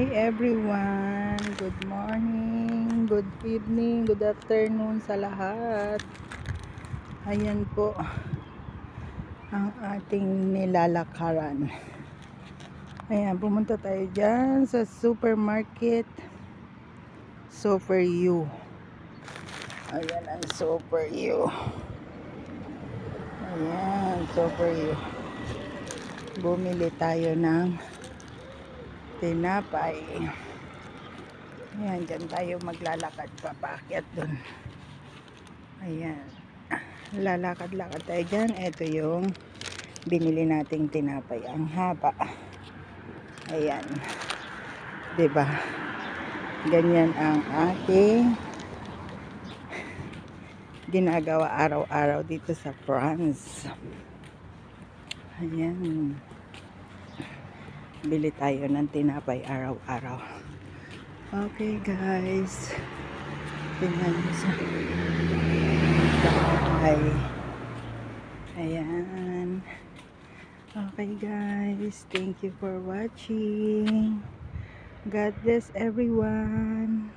Hi everyone, good morning, good evening, good afternoon sa lahat. Ayan po ang ating nilalakaran. Ayan, pumunta tayo dyan sa supermarket Super U. Ayan ang Super U. Ayan, Super U. Bumili tayo ng tinapay. Ayan, dyan tayo maglalakad papaakyat dun. Ayan, lalakad-lakad tayo dyan. Ito yung binili nating tinapay, ang haba. Ayan, diba? Ganyan ang ating ginagawa araw-araw dito sa France. Ayan, bili tayo ng tinapay araw-araw. Okay guys, tingnan mo sa bahay. Ayan. Okay guys, thank you for watching. God bless everyone.